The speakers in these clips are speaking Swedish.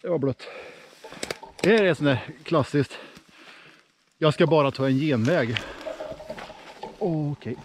Det var blött. Det är sån där klassiskt. Jag ska bara ta en genväg. Okej.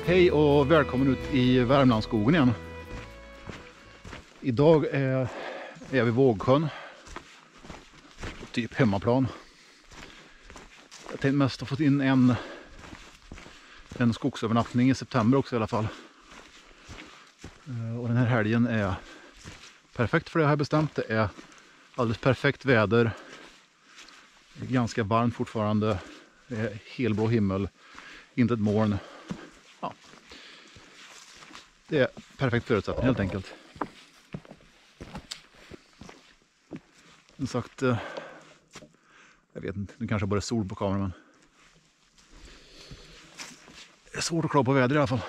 Hej och välkommen ut i Värmlandsskogen igen. Idag är vi Vågsjön. Typ hemmaplan. Jag tänkte mest ha fått in en skogsövernattning i september också i alla fall. Och den här helgen är perfekt för det jag har bestämt. Det är alldeles perfekt väder. Det är ganska varmt fortfarande. Det är helblå himmel. Inte ett moln. Ja. Det är perfekt förutsättning helt enkelt. Som sagt, jag vet inte, det kanske bara är sol på kameran, men det är svårt att klara på väder i alla fall.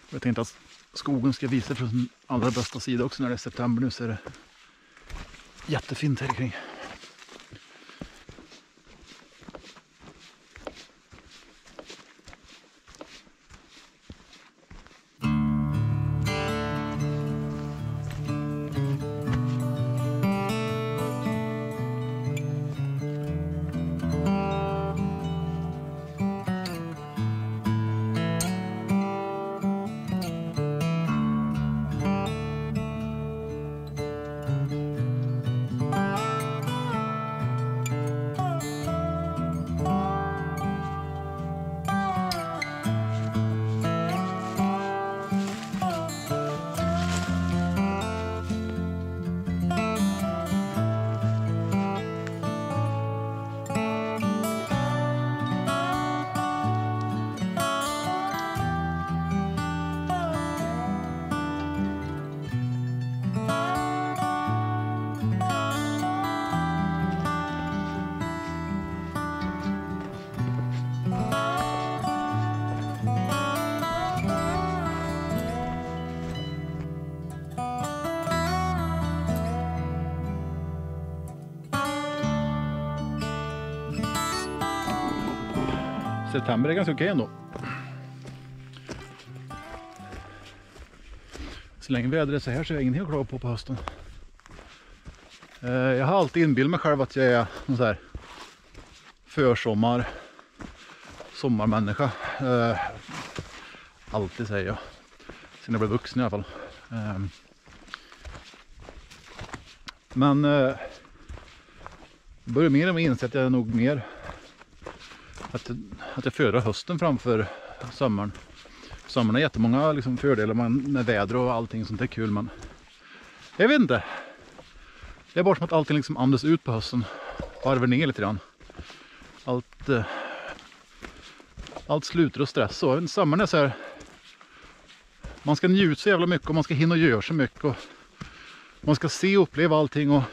Jag tänkte att skogen ska visa från sin allra bästa sida också när det är september nu, så är det jättefint här kring. September är ganska okej ändå. Så länge vädret är så här så är jag ingenting att klaga på hösten. Jag har alltid inbillat mig själv att jag är en sån här sommarmänniska. Alltid säger jag. Sen jag blev vuxen i alla fall. Men börjar mer och mer inse att jag är nog mer att jag föredrar hösten framför sommaren. Sommaren har jättemånga liksom fördelar med väder och allting sånt är kul, men jag vet inte. Det är bara som att allting liksom andas ut på hösten. Varvar ner lite grann. Allt slutar och stress. Och sommaren är så här. Man ska njuta så jävla mycket och man ska hinna göra så mycket. Och man ska se och uppleva allting. Och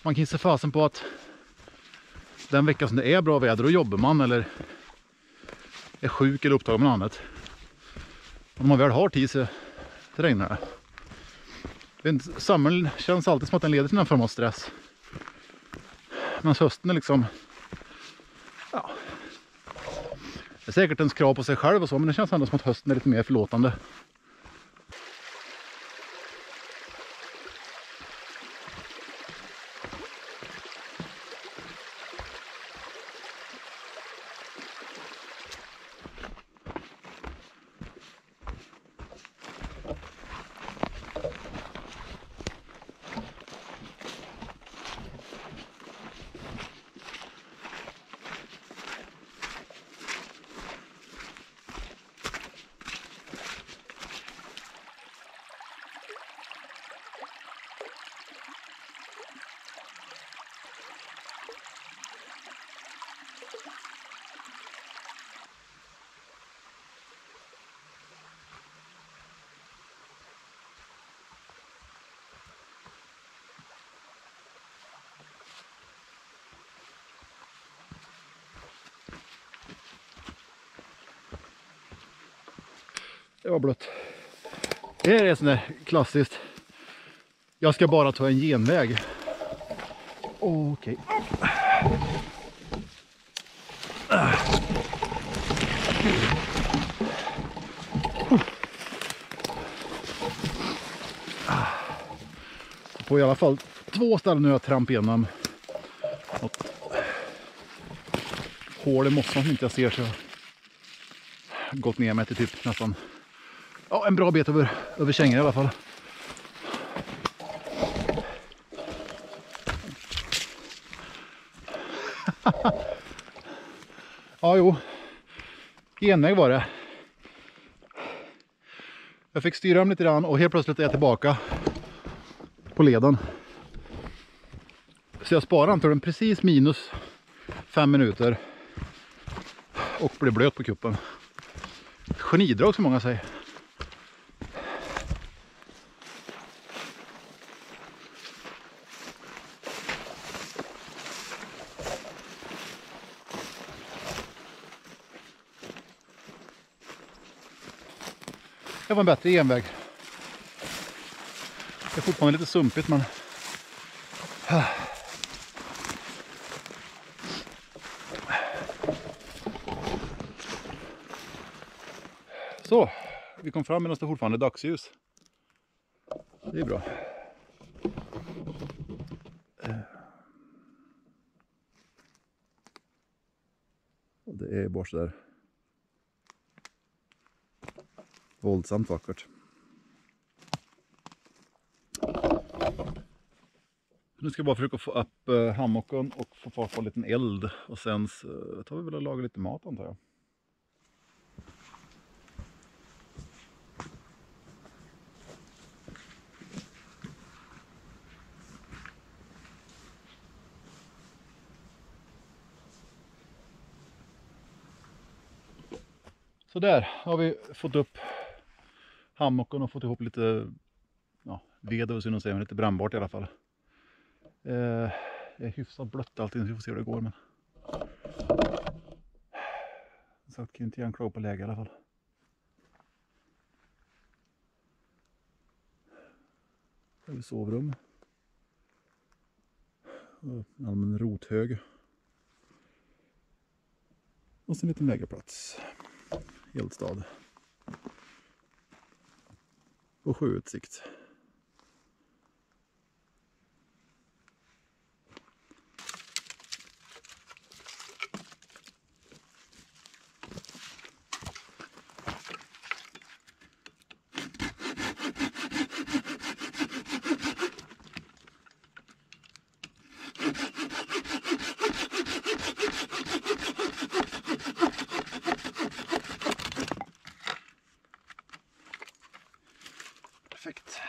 man kan se fasen på att den veckan som det är bra väder och jobbar man eller är sjuk eller upptagen med annat. Om man väl har tid så regnar det. Sommaren känns alltid som att den leder till någon form av stress. Men hösten är liksom, ja, det är säkert ens krav på sig själv och så, men det känns ändå som att hösten är lite mer förlåtande. det var blött. Det här är sån där klassiskt. Jag ska bara ta en genväg. Okej. På i alla fall 2 ställen nu har jag tramp igenom något hål i mossan som inte jag ser, så jag har gått ner mig till typ nästan en bra bit över kängen i alla fall. Ja, jo. Genväg var det. Jag fick styra om lite grann och helt plötsligt är jag tillbaka på leden. Så jag sparar antagligen precis minus 5 minuter och blir blöt på kuppen. Genidrag som många säger. Det var en bättre genväg. Det är fortfarande lite sumpigt, men så, vi kom fram medan det fortfarande är dagsljus. Det är bra. Och det är bara så där våldsamt vackert. Nu ska jag bara försöka få upp hammocken och få fart på en liten eld. Och sen så tar vi väl och lagar lite mat, antar jag. Så där har vi fått upp hammocken och fått ihop lite ved och så lite brännbart i alla fall. Det är hyfsat blött allting, så vi får se hur det går. Men så att kan inte göra en klaga på läge i alla fall. Här har vi sovrum. En allmän rothög. Och så en liten lägerplats. Eldstad. Och sjöutsikt. Perfekt.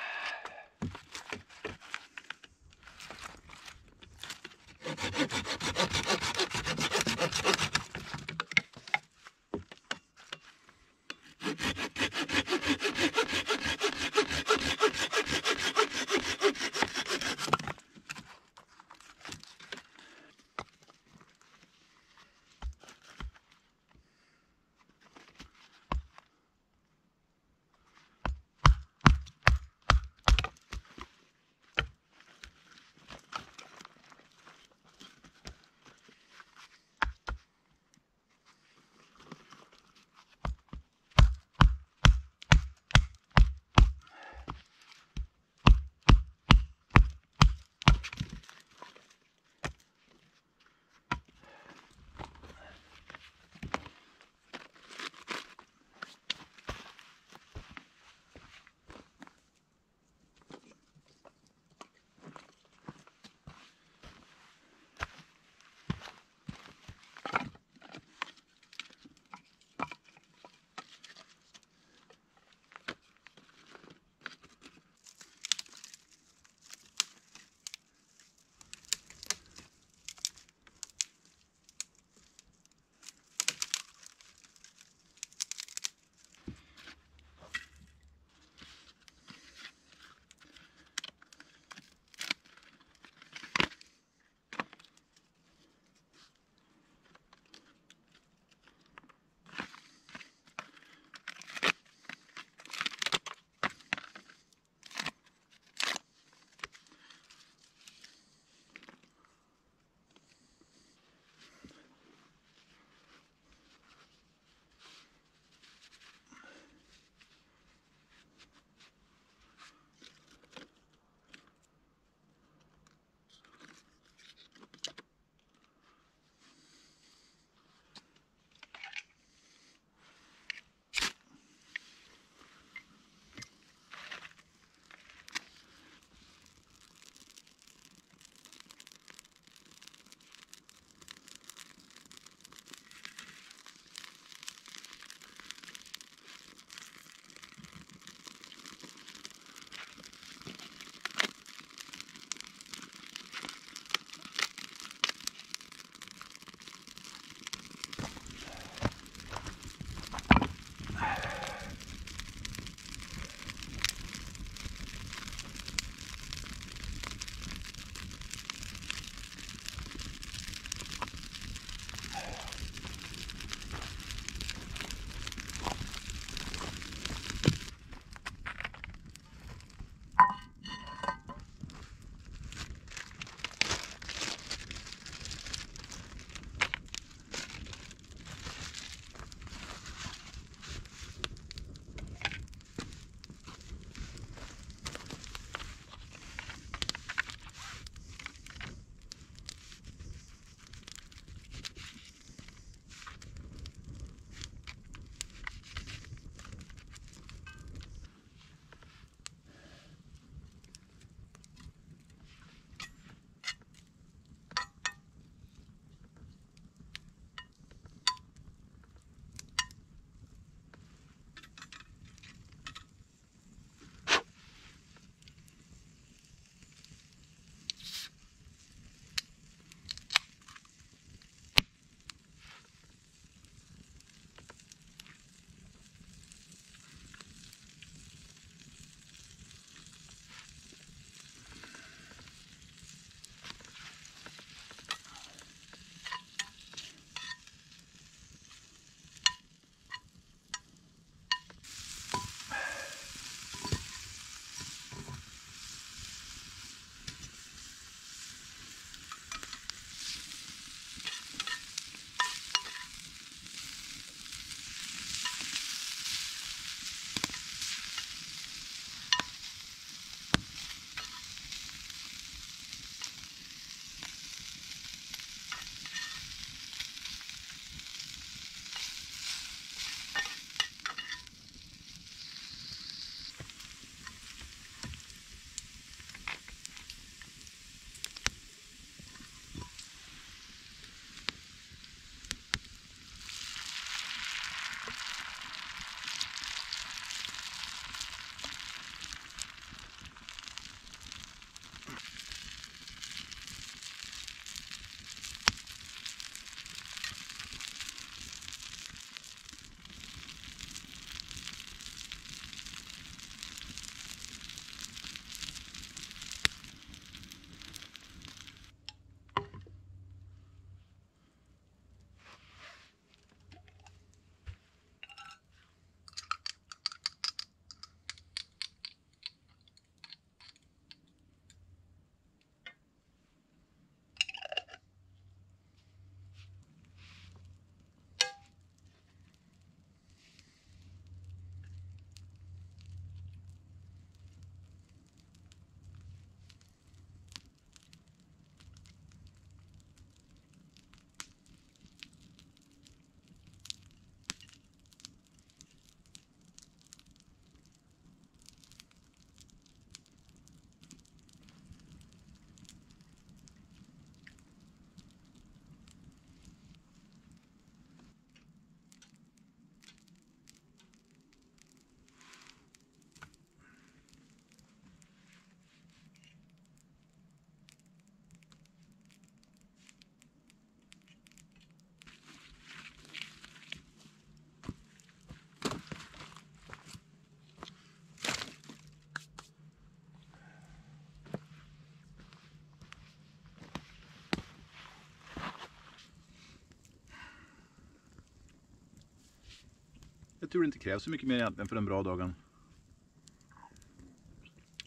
Jag tror det inte krävs så mycket mer egentligen för en bra dagen.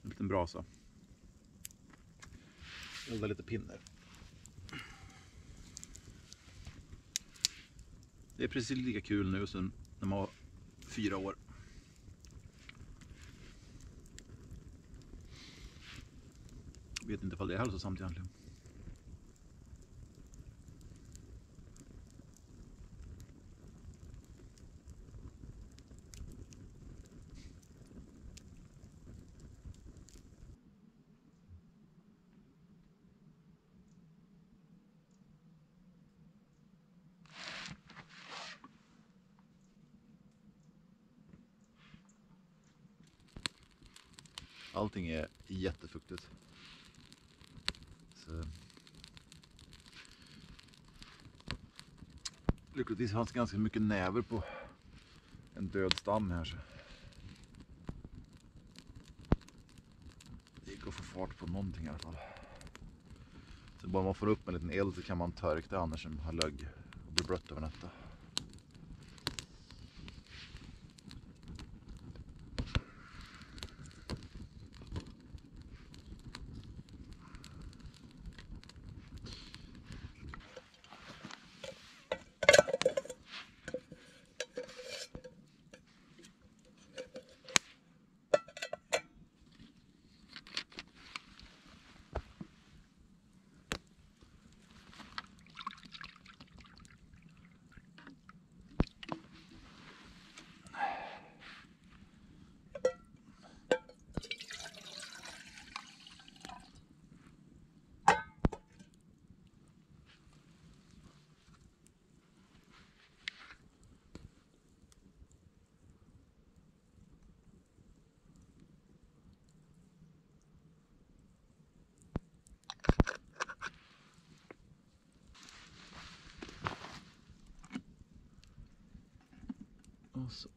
En liten brasa. Elda lite pinnar. Det är precis lika kul nu som när man var 4 år. Jag vet inte om det är hälsosamt egentligen. Allting är jättefuktigt. Så. Lyckligtvis fanns det ganska mycket näver på en död stam här. Så. Det gick att få fart på någonting i alla fall. Så bara man får upp en liten eld så kan man törka det annars som har lögg och blir blött över natten. Och så.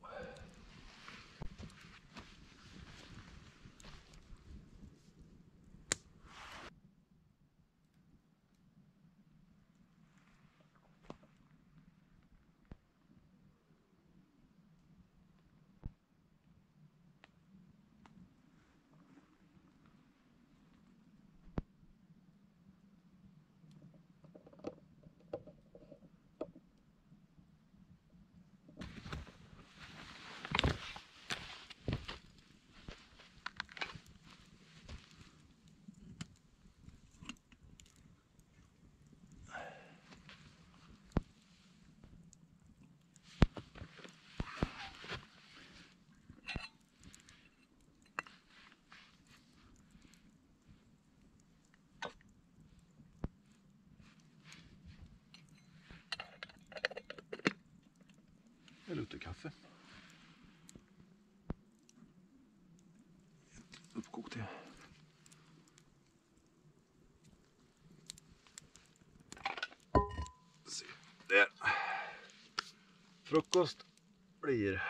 Det luktar kaffe. Uppkokt det. Se där. Frukost blir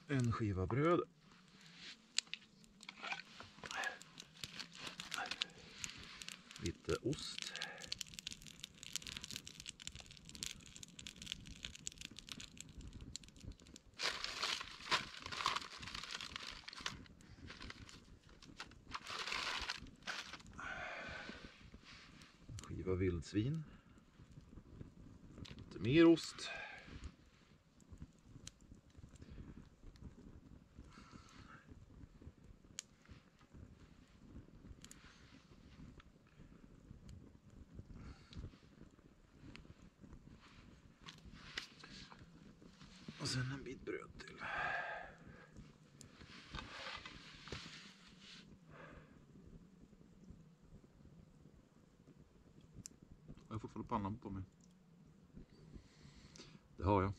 en skiva bröd. Lite ost. Skiva vildsvin. Lite mer ost. Och sen en bit bröd till. Jag har fortfarande pannan på mig. Det har jag.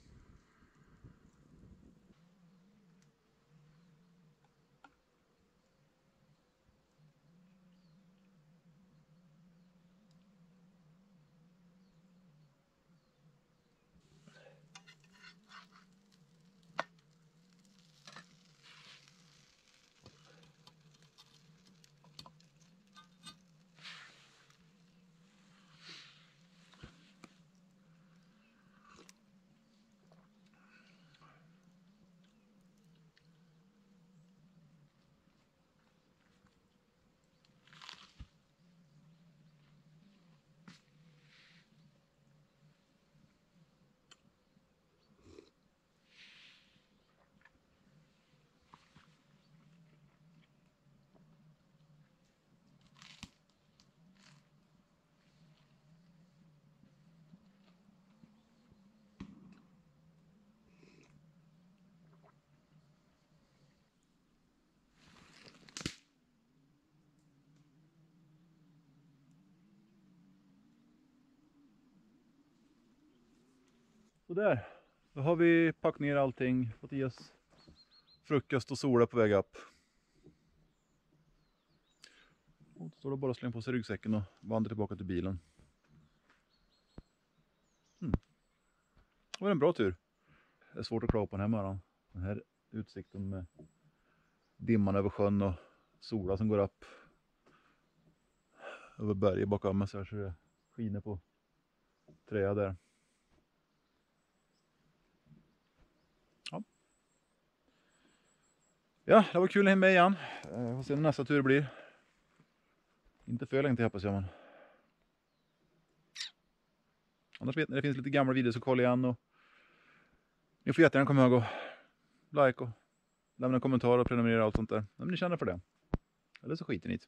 Så där. Då har vi packat ner allting. Fått i oss frukost och sola på väg upp. Och då står det bara att slänga på sig ryggsäcken och vandra tillbaka till bilen. Det var en bra tur. Det är svårt att klara på den här morgonen. Den här utsikten med dimman över sjön och sola som går upp över berget bakom mig så här, så det skiner på träd där. Ja, det var kul att hänga med igen. Jag får se när nästa tur blir. Inte för länge till hoppas jag, men annars vet ni, det finns lite gamla videos att kolla igen och ni får jättegärna komma ihåg och like och lämna en kommentar och prenumerera och allt sånt där. Om ni känner för det. Eller så skiter ni i det.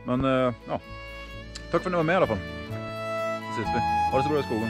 Men ja, tack för att ni var med i alla fall. Så ses vi. Ha det så bra i skogen.